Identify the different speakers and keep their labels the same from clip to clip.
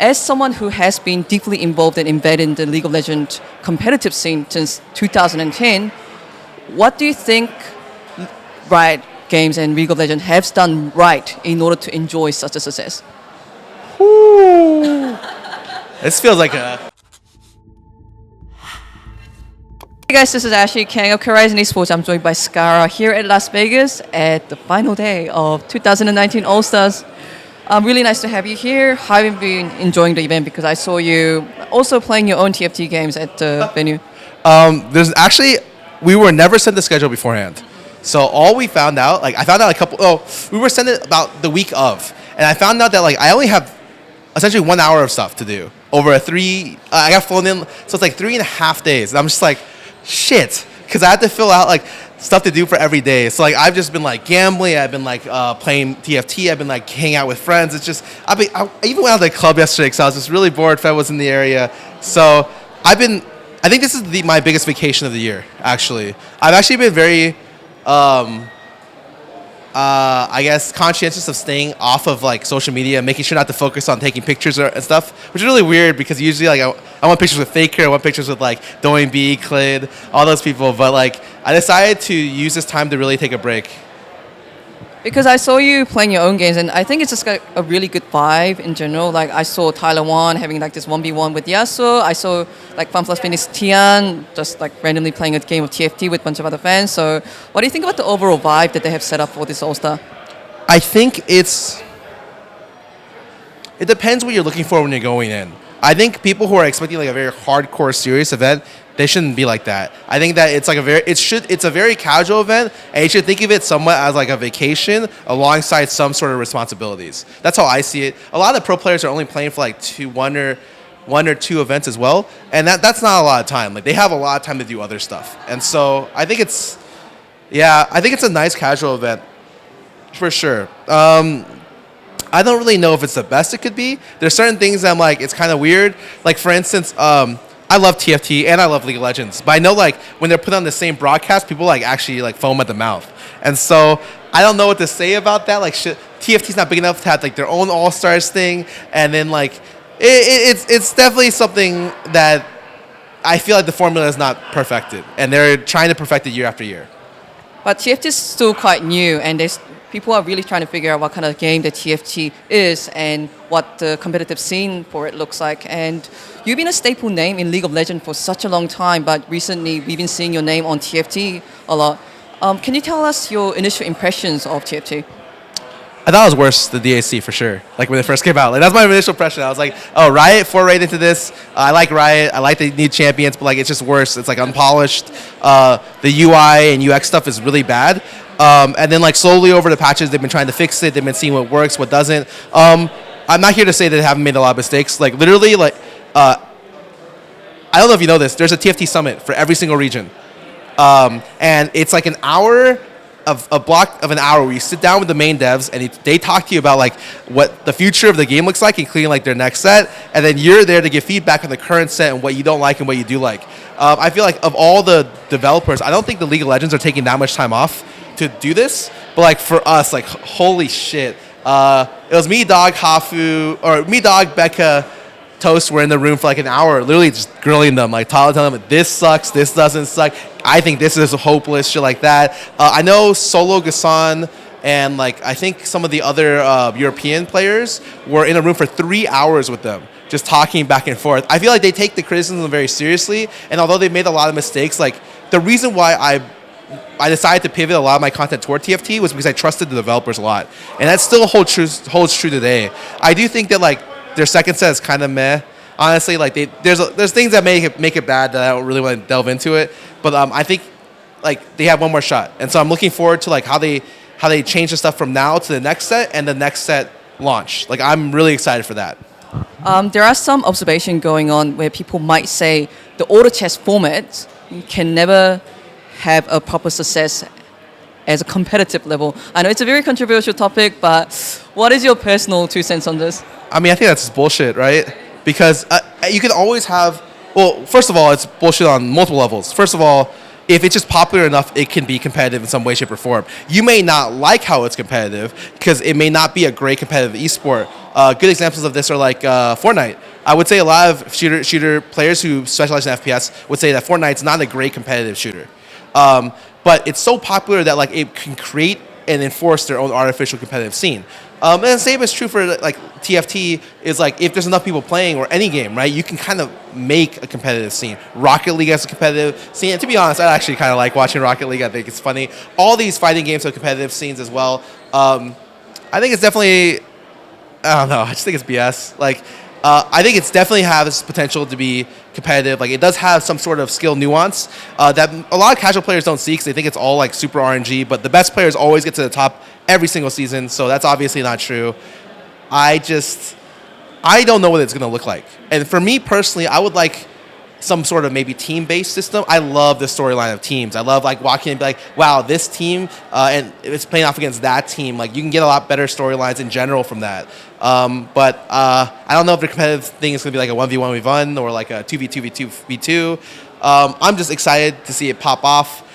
Speaker 1: as someone who has been deeply involved and embedded in the League of Legends competitive scene since 2010, what do you think Riot Games and League of Legends have done right in order to enjoy such a success?
Speaker 2: Ooh. This feels like a...
Speaker 1: Hey guys, this is Ashley Kang of Horizon Esports. I'm joined by Scarra here at Las Vegas at the final day of 2019 All-Stars. Really nice to have you here. How have you been enjoying the event? Because I saw you also playing your own TFT games at the venue.
Speaker 2: There's actually, we were never sent the schedule beforehand. So all we found out, like I found out we were sent it about the week of. And I found out that like I only have essentially 1 hour of stuff to do over I got flown in, so it's like 3.5 days. And I'm just like, shit, because I had to fill out like stuff to do for every day. So like I've just been like gambling, I've been like playing TFT, I've been like hanging out with friends. It's just I even went out to the club yesterday because I was just really bored. Fed was in the area, so I think this is my biggest vacation of the year. Actually, I've actually been very I guess conscientious of staying off of like social media, making sure not to focus on taking pictures and stuff, which is really weird because usually like I want pictures with Faker, I want pictures with like Doing B, Clid, all those people, but like I decided to use this time to really take a break.
Speaker 1: Because I saw you playing your own games, and I think it's just got a really good vibe in general. Like I saw Tyler Wan having like this 1v1 with Yasuo. I saw like FunPlus Phoenix Tian just like randomly playing a game of TFT with a bunch of other fans. So what do you think about the overall vibe that they have set up for this All-Star?
Speaker 2: I think it depends what you're looking for when you're going in. I think people who are expecting like a very hardcore serious event, they shouldn't be like that. I think that it's like it's a very casual event, and you should think of it somewhat as like a vacation alongside some sort of responsibilities. That's how I see it. A lot of the pro players are only playing for like one or two events as well, and that's not a lot of time. Like they have a lot of time to do other stuff, and so I think it's a nice casual event for sure. I don't really know if it's the best it could be. There's certain things that I'm like, it's kind of weird. Like for instance, I love TFT and I love League of Legends, but I know like when they're put on the same broadcast, people like actually like foam at the mouth. And so I don't know what to say about that. Like TFT's not big enough to have like their own All-Stars thing. And then like, it's definitely something that I feel like the formula is not perfected, and they're trying to perfect it year after year.
Speaker 1: But TFT is still quite new, and people are really trying to figure out what kind of game the TFT is and what the competitive scene for it looks like. And you've been a staple name in League of Legends for such a long time, but recently we've been seeing your name on TFT a lot. Can you tell us your initial impressions of TFT?
Speaker 2: I thought it was worse than DAC for sure. Like when it first came out, like that's my initial impression. I was like, oh, Riot forayed into this. I like Riot. I like the new champions, but like it's just worse. It's like unpolished. The UI and UX stuff is really bad. And then like slowly over the patches, they've been trying to fix it. They've been seeing what works, what doesn't. I'm not here to say that they haven't made a lot of mistakes. Like literally, like I don't know if you know this. There's a TFT summit for every single region, and it's like an hour. A block of an hour where you sit down with the main devs and they talk to you about like what the future of the game looks like, including like their next set, and then you're there to give feedback on the current set and what you don't like and what you do like. I feel like of all the developers, I don't think the League of Legends are taking that much time off to do this, but like for us, like holy shit, it was me, Dog, Hafu, or me, Dog, Becca, Toast were in the room for like an hour, literally just grilling them, like telling them this sucks, this doesn't suck, I think this is hopeless, shit like that. I know Solo Gassan and like I think some of the other European players were in a room for 3 hours with them, just talking back and forth. I feel like they take the criticism very seriously, and although they made a lot of mistakes, like the reason why I decided to pivot a lot of my content toward TFT was because I trusted the developers a lot, and that still holds true today. I do think that like their second set is kind of meh. Honestly, like there's things that make it bad that I don't really want to delve into it. But I think like they have one more shot, and so I'm looking forward to like how they change the stuff from now to the next set and the next set launch. Like I'm really excited for that.
Speaker 1: There are some observation going on where people might say the auto chess format can never have a proper success as a competitive level. I know it's a very controversial topic, but what is your personal 2 cents on this?
Speaker 2: I mean, I think that's just bullshit, right? Because you can always have, well, first of all, it's bullshit on multiple levels. First of all, if it's just popular enough, it can be competitive in some way, shape, or form. You may not like how it's competitive because it may not be a great competitive esport. Good examples of this are like Fortnite. I would say a lot of shooter players who specialize in FPS would say that Fortnite's not a great competitive shooter. But it's so popular that like it can create and enforce their own artificial competitive scene. And the same is true for like TFT is like if there's enough people playing or any game, right, you can kind of make a competitive scene. Rocket League has a competitive scene. And to be honest, I actually kind of like watching Rocket League. I think it's funny. All these fighting games have competitive scenes as well. I think it's definitely, I don't know, I just think it's BS. Like, I think it's definitely has potential to be competitive. Like it does have some sort of skill nuance that a lot of casual players don't see because they think it's all like super RNG. But the best players always get to the top every single season, so that's obviously not true. I don't know what it's gonna look like. And for me personally, I would like some sort of maybe team-based system. I love the storyline of teams. I love like walking and be like, wow, this team and it's playing off against that team. Like you can get a lot better storylines in general from that. But I don't know if the competitive thing is gonna be like a 1v1v1 or like a 2v2v2v2. I'm just excited to see it pop off.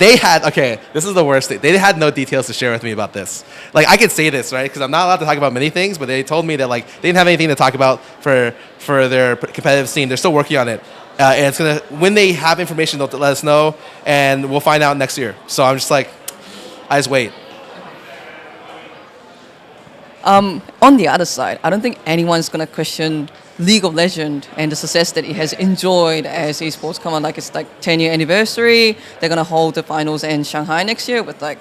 Speaker 2: Okay, this is the worst thing. They had no details to share with me about this. Like, I could say this, right? Because I'm not allowed to talk about many things, but they told me that, like, they didn't have anything to talk about for their competitive scene. They're still working on it. And it's going to, when they have information, they'll let us know, and we'll find out next year. So I'm just like, I just wait.
Speaker 1: On the other side, I don't think anyone's going to question League of Legends and the success that it has enjoyed as esports come on. Like it's like 10-year anniversary. They're going to hold the finals in Shanghai next year with like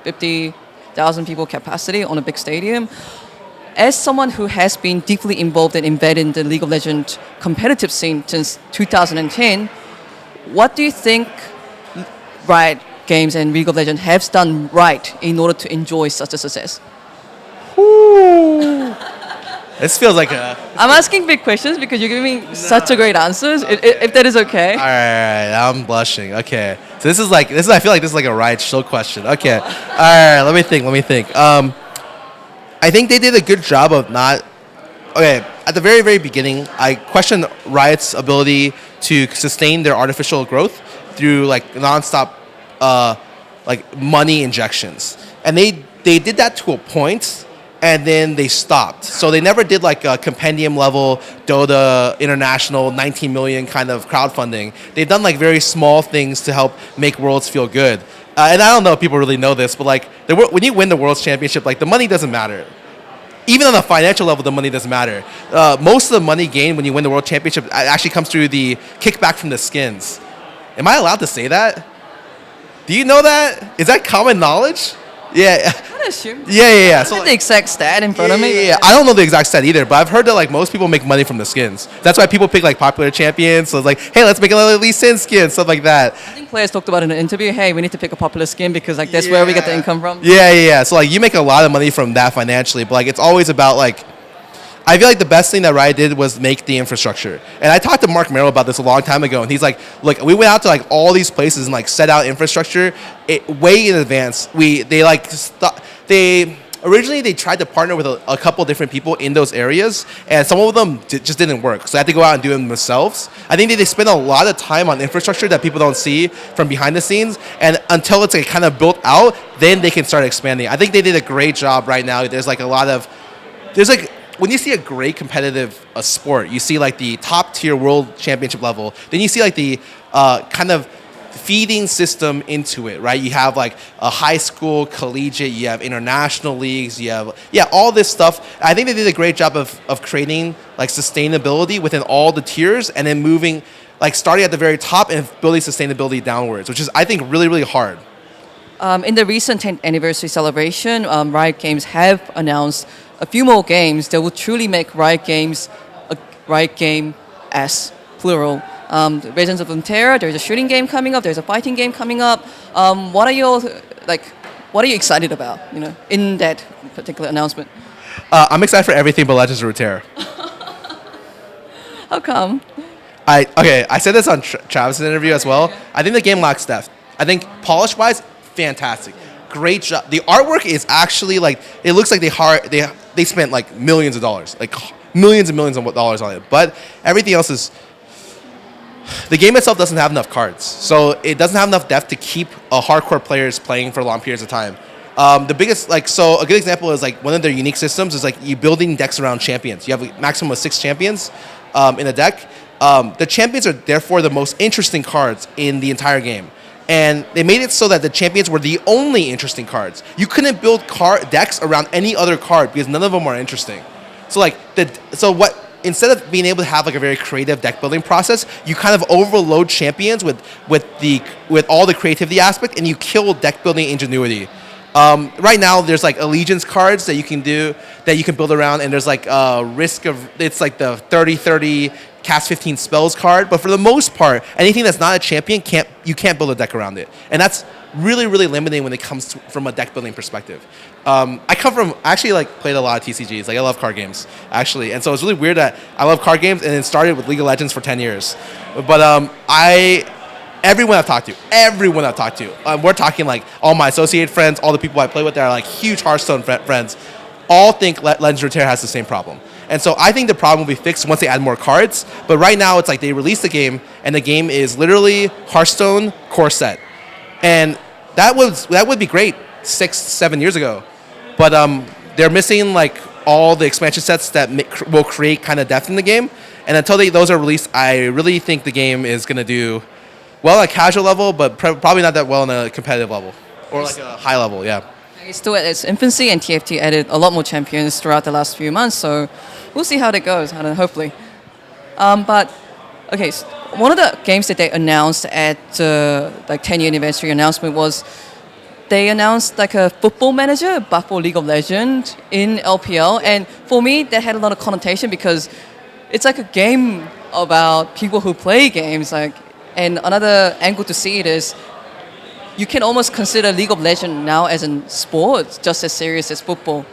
Speaker 1: 50,000 people capacity on a big stadium. As someone who has been deeply involved and embedded in the League of Legends competitive scene since 2010, what do you think Riot Games and League of Legends have done right in order to enjoy such a success?
Speaker 2: Ooh. This feels like a...
Speaker 1: I'm asking big questions because you're giving such a great answers. If that is okay.
Speaker 2: All right, I'm blushing. Okay, so this is I feel like this is like a Riot show question. Okay, all right, let me think. I think they did a good job of not... Okay, at the very, very beginning, I questioned Riot's ability to sustain their artificial growth through like nonstop like money injections. And they did that to a point, and then they stopped. So they never did like a compendium level Dota International 19 million kind of crowdfunding. They've done like very small things to help make Worlds feel good. And I don't know if people really know this, but like when you win the Worlds Championship, like the money doesn't matter. Even on a financial level, the money doesn't matter. Most of the money gained when you win the World Championship actually comes through the kickback from the skins. Am I allowed to say that? Do you know that? Is that common knowledge? Yeah.
Speaker 1: I assume.
Speaker 2: Yeah.
Speaker 1: So the exact stat in front of me.
Speaker 2: Yeah. I don't know the exact stat either, but I've heard that like most people make money from the skins. That's why people pick like popular champions. So it's like, hey, let's make another Lee Sin skin, stuff like that.
Speaker 1: I think players talked about in an interview, hey, we need to pick a popular skin because like that's where we get the income from.
Speaker 2: Yeah. So like you make a lot of money from that financially, but like it's always about like, I feel like the best thing that Riot did was make the infrastructure. And I talked to Mark Merrill about this a long time ago, and he's like, look, we went out to like all these places and like set out infrastructure way in advance. Originally they tried to partner with a couple different people in those areas, and some of them just didn't work. So they had to go out and do them themselves. I think they spend a lot of time on infrastructure that people don't see from behind the scenes, and until it's like kind of built out, then they can start expanding. I think they did a great job right now. When you see a great competitive sport, you see like the top tier world championship level, then you see like the kind of feeding system into it, right? You have like a high school, collegiate, you have international leagues, you have, all this stuff. I think they did a great job of creating like sustainability within all the tiers and then moving, like starting at the very top and building sustainability downwards, which is, I think, really, really hard.
Speaker 1: In the recent 10th anniversary celebration, Riot Games have announced a few more games that will truly make Riot Games a Riot game as plural. Legends of Runeterra, there's a shooting game coming up, there's a fighting game coming up. What are you excited about, in that particular announcement?
Speaker 2: I'm excited for everything but Legends of Runeterra.
Speaker 1: How come?
Speaker 2: I said this on Travis' interview as well. I think the game lacks depth. I think polish-wise, fantastic. Great job. The artwork is actually like, it looks like they spent like millions of dollars, like millions and millions of dollars on it. But everything else is the game itself doesn't have enough cards, so it doesn't have enough depth to keep hardcore players playing for long periods of time. The biggest, so a good example is one of their unique systems is you building decks around champions. You have a maximum of 6 champions in a deck. The champions are therefore the most interesting cards in the entire game. And they made it so that the champions were the only interesting cards. You couldn't build decks around any other card because none of them are interesting. So instead of being able to have a very creative deck building process, you kind of overload champions with all the creativity aspect, and you kill deck building ingenuity. Right now, there's allegiance cards that you can build around, and there's risk of it's the 30-30 cast 15 spells card. But for the most part, anything that's not a champion you can't build a deck around it, and that's really limiting when it comes from a deck building perspective. I actually played a lot of TCGs. I love card games actually, and so it's really weird that I love card games, and it started with League of Legends for 10 years. But everyone I've talked to, we're talking all my associate friends, all the people I play with that are huge Hearthstone friends, all think Legends of Runeterra has the same problem. And so I think the problem will be fixed once they add more cards. But right now it's they release the game, and the game is literally Hearthstone core set, and that would be great 6-7 years ago. But they're missing all the expansion sets that will create kind of depth in the game. And until those are released, I really think the game is going to do well at casual level, but probably not that well on a competitive level or a high level. Yeah.
Speaker 1: It's still at its infancy, and TFT added a lot more champions throughout the last few months, so we'll see how that goes, hopefully. But, okay, so one of the games that they announced at 10-year anniversary announcement was they announced a football manager, but for League of Legends in LPL, and for me, that had a lot of connotation because it's a game about people who play games, and another angle to see it is you can almost consider League of Legends now as a sport, just as serious as football.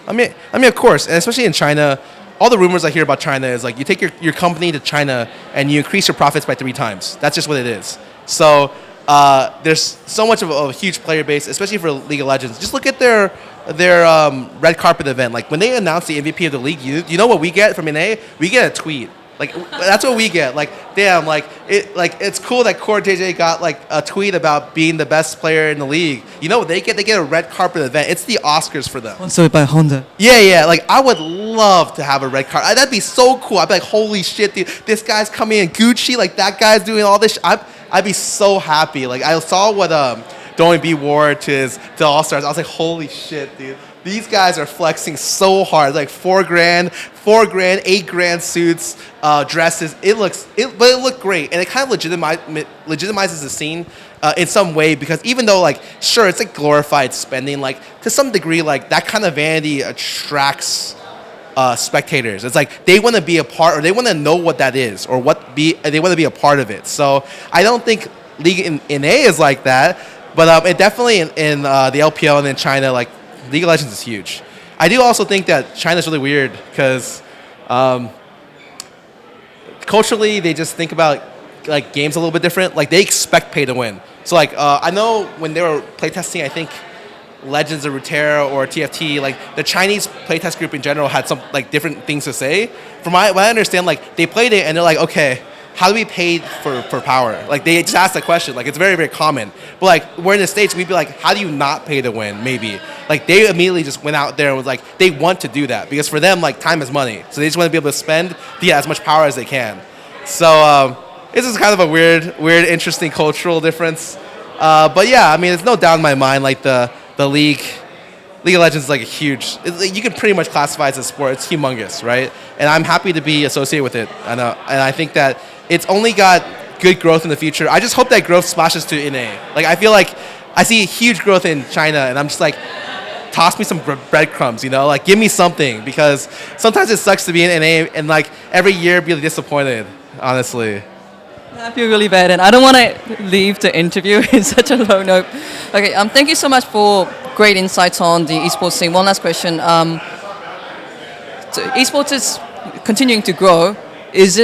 Speaker 2: I mean, of course, and especially in China, all the rumors I hear about China is you take your company to China and you increase your profits by 3 times. That's just what it is. So there's so much of a huge player base, especially for League of Legends. Just look at their red carpet event. When they announce the MVP of the league, you know what we get from NA? We get a tweet. That's what we get. Damn, it's cool that Core JJ got a tweet about being the best player in the league. You know what they get? They get a red carpet event. It's the Oscars for them.
Speaker 1: Sponsored by Honda.
Speaker 2: Yeah. I would love to have a red carpet. That'd be so cool. I'd be holy shit, dude. This guy's coming in Gucci. That guy's doing all this. I'd be so happy. I saw what Doing B wore to All Stars. I was holy shit, dude. These guys are flexing so hard. $4,000, $8,000 suits, dresses. But it looked great, and it kind of legitimizes the scene in some way because even though sure it's glorified spending, to some degree that kind of vanity attracts spectators. It's they want to be a part, or they want to know what that is, or they want to be a part of it. So I don't think League in A is like that, but it definitely in the LPL and in China League of Legends is huge. I do also think that China's really weird because culturally they just think about games a little bit different. They expect pay to win. So I know when they were playtesting, I think Legends of Runeterra or TFT, the Chinese playtest group in general had some different things to say. From what I understand, they played it and they're okay, how do we pay for power? They just asked that question. It's very, very common. But we're in the States, we'd be how do you not pay to win? Maybe. They immediately just went out there and was they want to do that because for them, time is money. So they just want to be able to spend to get as much power as they can. So this is kind of a weird, interesting cultural difference. But yeah, I mean, it's no doubt in my mind the League of Legends is a huge. You can pretty much classify it as a sport. It's humongous, right? And I'm happy to be associated with it. And I think that it's only got good growth in the future. I just hope that growth splashes to NA. I feel I see huge growth in China, and I'm just toss me some breadcrumbs, give me something, because sometimes it sucks to be in NA and every year be disappointed, honestly.
Speaker 1: I feel really bad, and I don't want to leave the interview in such a low note. Okay, thank you so much for great insights on the esports scene. One last question. So esports is continuing to grow. Is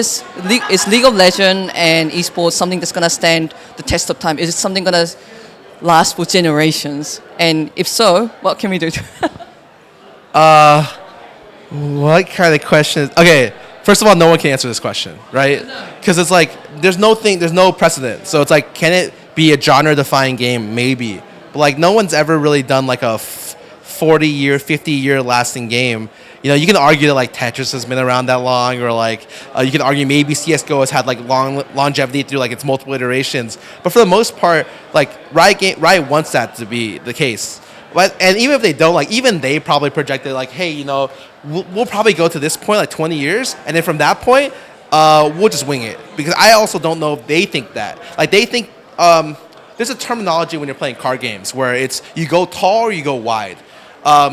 Speaker 1: League of Legends and esports something that's going to stand the test of time? Is it something going to last for generations? And if so, what can we do?
Speaker 2: What kind of questions? Okay, First of all, no one can answer this question, right? Because it's like there's no precedent. So it's like, can it be a genre-defining game? Maybe, but like no one's ever really done like a 40-year, 50-year lasting game. You know, you can argue that like Tetris has been around that long, or like you can argue maybe CS:GO has had like longevity through like its multiple iterations. But for the most part, like Riot wants that to be the case. But and even if they don't, like even they probably projected like, hey, you know, we'll probably go to this point like 20 years, and then from that point, we'll just wing it. Because I also don't know if they think that. Like they think there's a terminology when you're playing card games where it's you go tall or you go wide.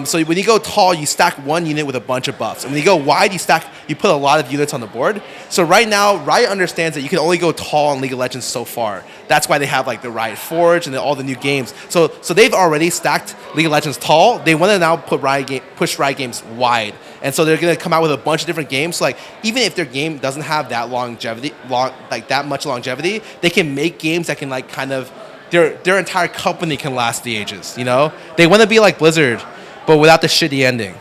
Speaker 2: So when you go tall, you stack one unit with a bunch of buffs. And when you go wide, you put a lot of units on the board. So right now, Riot understands that you can only go tall in League of Legends so far. That's why they have like the Riot Forge and all the new games. So they've already stacked League of Legends tall. They want to now push Riot Games wide. And so they're going to come out with a bunch of different games. So like even if their game doesn't have that that much longevity, they can make games that can like kind of their entire company can last the ages. You know, they want to be like Blizzard, but without the shitty ending.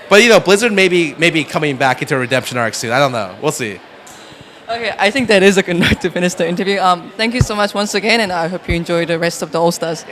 Speaker 2: But you know, Blizzard may be coming back into a redemption arc soon. I don't know. We'll see.
Speaker 1: Okay, I think that is a good note to finish the interview. Thank you so much once again, and I hope you enjoy the rest of the All Stars.